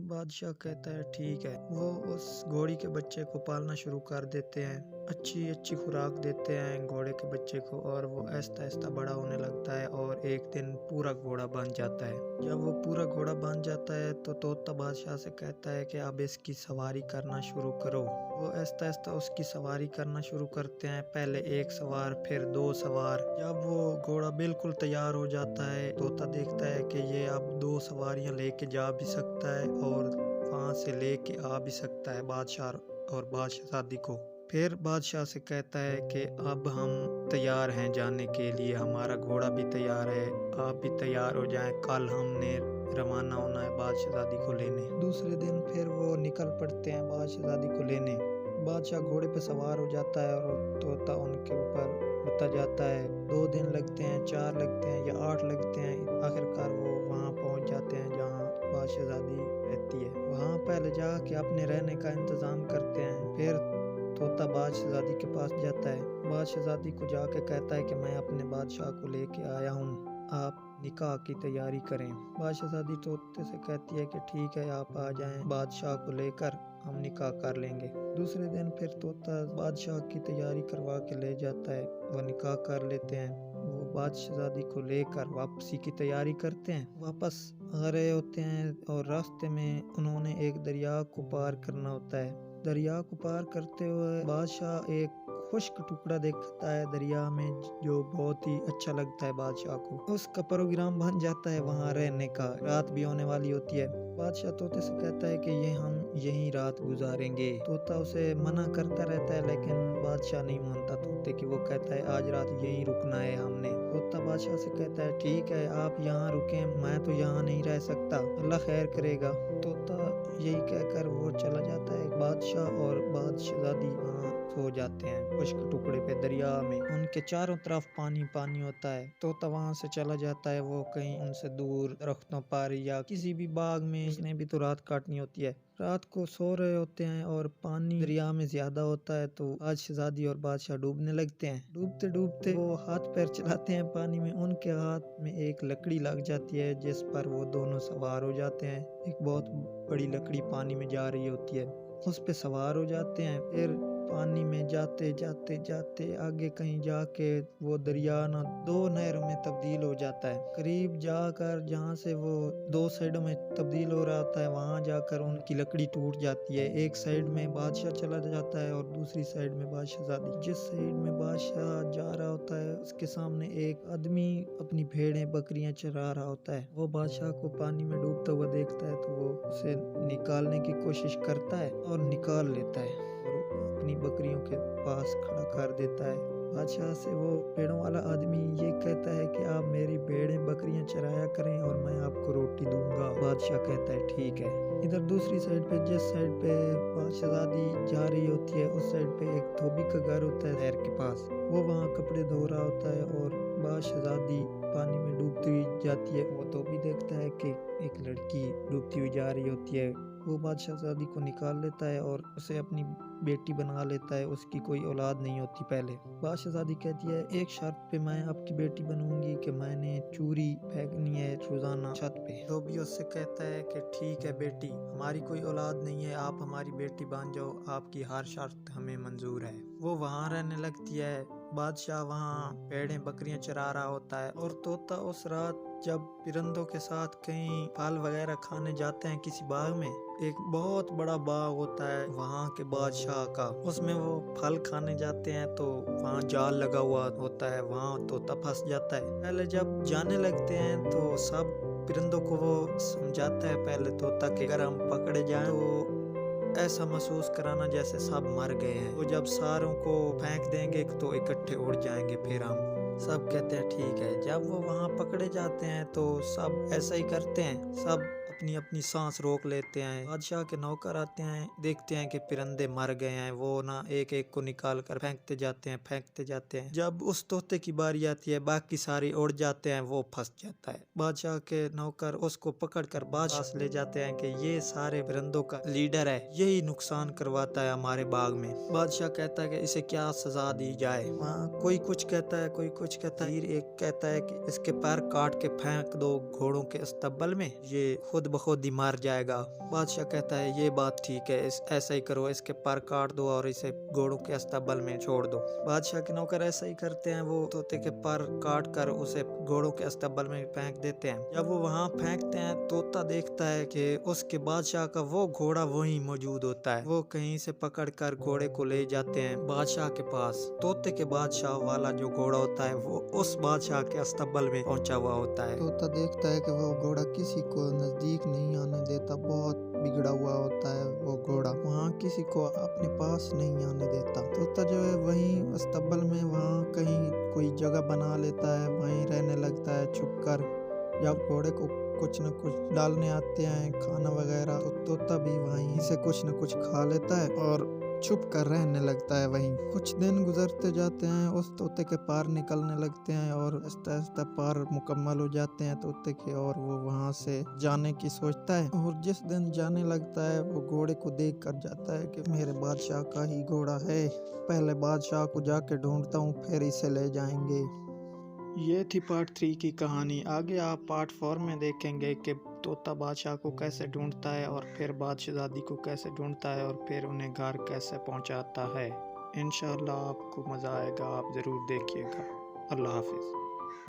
बादशाह कहता है ठीक है। वो उस घोड़ी के बच्चे को पालना शुरू कर देते हैं, अच्छी अच्छी खुराक देते हैं घोड़े के बच्चे को, और वो आहिस्ता आहिस्ता बड़ा होने लगता है और एक दिन पूरा घोड़ा बन जाता है। जब वो पूरा घोड़ा बन जाता है तो तोता बादशाह से कहता है कि अब इसकी सवारी करना शुरू करो। वो आहिस्ता आहिस्ता उसकी सवारी करना शुरू करते हैं, पहले एक सवार फिर दो सवार। जब वो घोड़ा बिल्कुल तैयार हो जाता है, तोता देखता है कि ये अब दो सवारियां लेके जा भी सकता है और वहाँ से लेके आ भी सकता है बादशाह और बादशाहजादी को। फिर बादशाह से कहता है कि अब हम तैयार हैं जाने के लिए, हमारा घोड़ा भी तैयार है, आप भी तैयार हो जाएं, कल हमने रवाना होना है बादशाहजादी को लेने। दूसरे दिन फिर वो निकल पड़ते हैं बादशाहजादी को लेने। बादशाह घोड़े पे सवार हो जाता है और तोता उनके ऊपर उड़ता जाता है। 2 दिन लगते हैं, 4 लगते हैं या 8 लगते हैं, आखिरकार वो वहाँ पहुँच जाते हैं जहाँ बादशाहजादी रहती है। वहाँ पहले जाके अपने रहने का इंतज़ाम करते हैं। फिर तोता बादशाहजादी के पास जाता है, बादशाहजादी को जाके कहता है कि मैं अपने बादशाह को लेके आया हूँ, आप निकाह की तैयारी करें। बादशाहजादी तोते से कहती है कि ठीक है, आप आ जाएं, बादशाह को लेकर हम निकाह कर लेंगे। दूसरे दिन फिर तोता बादशाह की तैयारी करवा के ले जाता है, वो निकाह कर लेते हैं। वो बादशाहजादी को लेकर वापसी की तैयारी करते हैं, वापस आ रहे होते हैं और रास्ते में उन्होंने एक दरिया को पार करना होता है। दरिया को पार करते हुए बादशाह एक खुश्क टुकड़ा देखता है दरिया में, जो बहुत ही अच्छा लगता है बादशाह को। उसका प्रोग्राम बन जाता है वहाँ रहने का, रात भी होने वाली होती है। बादशाह तोते से कहता है कि ये हम यहीं रात गुजारेंगे। तोता उसे मना करता रहता है, लेकिन बादशाह नहीं मानता तोते की। वो कहता है आज रात यहीं रुकना है हमने। तोता बादशाह से कहता है ठीक है, आप यहाँ रुकें, मैं तो यहाँ नहीं रह सकता, अल्लाह खैर करेगा। तोता यही कहकर वो चला जाता है। बादशाह और बादशाहजादी वहाँ सो जाते हैं खुश्क टुकड़े पे दरिया में। उनके चारों तरफ पानी पानी होता है। तोता वहाँ से चला जाता है, वो कहीं उनसे दूर दरख्तों पर या किसी भी बाग में, उसने भी तो रात काटनी होती है। रात को सो रहे होते हैं और पानी दरिया में ज्यादा होता है, तो बादशाहजादी और बादशाह डूबने लगते हैं। डूबते डूबते वो हाथ पैर चलाते हैं पानी में, उनके हाथ में एक लकड़ी लग जाती है जिस पर वो दोनों सवार हो जाते हैं। एक बहुत बड़ी लकड़ी पानी में जा रही होती है, उस पे सवार हो जाते हैं। फिर पानी में जाते जाते जाते आगे कहीं जाके वो दरिया ना 2 नहरों में तब्दील हो जाता है। करीब जाकर जहाँ से वो 2 साइडों में तब्दील हो रहा होता है, वहाँ जाकर उनकी लकड़ी टूट जाती है। एक साइड में बादशाह चला जाता है और दूसरी साइड में बादशाहजादी। जिस साइड में बादशाह जा रहा होता है, उसके सामने एक आदमी अपनी भेड़ें बकरियां चरा रहा होता है। वो बादशाह को पानी में डूबता हुआ देखता है, तो वो उसे निकालने की कोशिश करता है और निकाल लेता है और अपनी बकरियों के पास खड़ा कर देता है। बादशाह से वो भेड़ों वाला आदमी ये कहता है कि आप मेरी भेड़ें बकरियां चराया करें और मैं आपको रोटी दूंगा। बादशाह कहता है ठीक है। इधर दूसरी साइड पे, जिस साइड पे बादशाहजादी जा रही होती है, उस साइड पे एक धोबी का घर होता है नहर के पास। वो वहाँ कपड़े धो रहा होता है और बादशाहजादी पानी में डूबती हुई जाती है। वो धोबी देखता है कि एक लड़की डूबती हुई जा रही होती है। वो बादशाहजादी को निकाल लेता है और उसे अपनी बेटी बना लेता है। उसकी कोई औलाद नहीं होती पहले। बादशाहजादी कहती है एक शर्त पे मैं आपकी बेटी बनूंगी कि मैंने चूरी फेंकनी है रोजाना छत पे। धोबी उससे कहता है कि ठीक है बेटी, हमारी कोई औलाद नहीं है, आप हमारी बेटी बन जाओ, आपकी हर शर्त हमें मंजूर है। वो वहाँ रहने लगती है। बादशाह वहाँ भेड़ें बकरियां चरा रहा होता है और तोता उस रात जब परिंदों के साथ कहीं फल वगैरह खाने जाते हैं किसी बाग में, एक बहुत बड़ा बाग होता है वहाँ के बादशाह का, उसमें वो फल खाने जाते हैं तो वहाँ जाल लगा हुआ होता है, वहाँ तोता फंस जाता है। पहले जब जाने लगते हैं तो सब परिंदों को वो समझाता है पहले तोता कि अगर हम पकड़े जाएं तो ऐसा महसूस कराना जैसे सब मर गए हैं। वो जब सारों को फेंक देंगे तो इकट्ठे उड़ जाएंगे, फिर हम सब कहते हैं ठीक है। जब वो वहाँ पकड़े जाते हैं तो सब ऐसा ही करते हैं, सब अपनी अपनी सांस रोक लेते हैं। बादशाह के नौकर आते हैं, देखते हैं कि परिंदे मर गए हैं, वो ना एक एक को निकाल कर फेंकते जाते हैं। जब उस तोते की बारी आती है, बाकी सारे उड़ जाते हैं, वो फंस जाता है। बादशाह के नौकर उसको पकड़ कर बादशाह ले जाते हैं कि ये सारे परिंदों का लीडर है, यही नुकसान करवाता है हमारे बाग में। बादशाह कहता है कि इसे क्या सजा दी जाए। वहाँ कोई कुछ कहता है, कोई कुछ कहता है। एक कहता है कि इसके पैर काट के फेंक दो घोड़ों के अस्तबल में, ये खुद बखुद ही मर जाएगा। बादशाह कहता है ये बात ठीक है, ऐसा ही करो, इसके पर काट दो और इसे घोड़ों के अस्तबल में छोड़ दो। बादशाह के नौकर ऐसा ही करते हैं, वो तोते के पर काट कर उसे घोड़ों के अस्तबल में फेंक देते हैं। जब वो वहाँ फेंकते हैं, तोता देखता है कि उसके बादशाह का वो घोड़ा वहीं मौजूद होता है। वो कहीं से पकड़ कर घोड़े को ले जाते हैं बादशाह के पास। तोते के बादशाह वाला जो घोड़ा होता है वो उस बादशाह के अस्तबल में पहुंचा हुआ होता है। तोता देखता है कि वो घोड़ा किसी को नजदीक नहीं आने देता, बहुत बिगड़ा हुआ होता है वो घोड़ा, वहाँ किसी को अपने पास नहीं आने देता। तोता जो है वहीं अस्तबल में वहाँ कहीं कोई जगह बना लेता है, वहीं रहने लगता है छुप कर। जब घोड़े को कुछ न कुछ डालने आते हैं खाना वगैरह, तो तोता भी वहीं से कुछ न कुछ खा लेता है और छुप कर रहने लगता है वहीं। कुछ दिन गुजरते जाते हैं, उस तोते के पार निकलने लगते हैं और आहिस्ता आहिस्ता पार मुकम्मल हो जाते हैं तोते के, और वो वहाँ से जाने की सोचता है। और जिस दिन जाने लगता है, वो घोड़े को देख कर जाता है कि मेरे बादशाह का ही घोड़ा है, पहले बादशाह को जाके ढूंढता हूँ, फिर इसे ले जाएंगे। ये थी पार्ट 3 की कहानी। आगे आप पार्ट 4 में देखेंगे कि तोता बादशाह को कैसे ढूंढता है और फिर बादशाहजादी को कैसे ढूंढता है और फिर उन्हें घर कैसे पहुंचाता है। इंशाअल्लाह आपको मज़ा आएगा, आप ज़रूर देखिएगा। अल्लाह हाफिज़।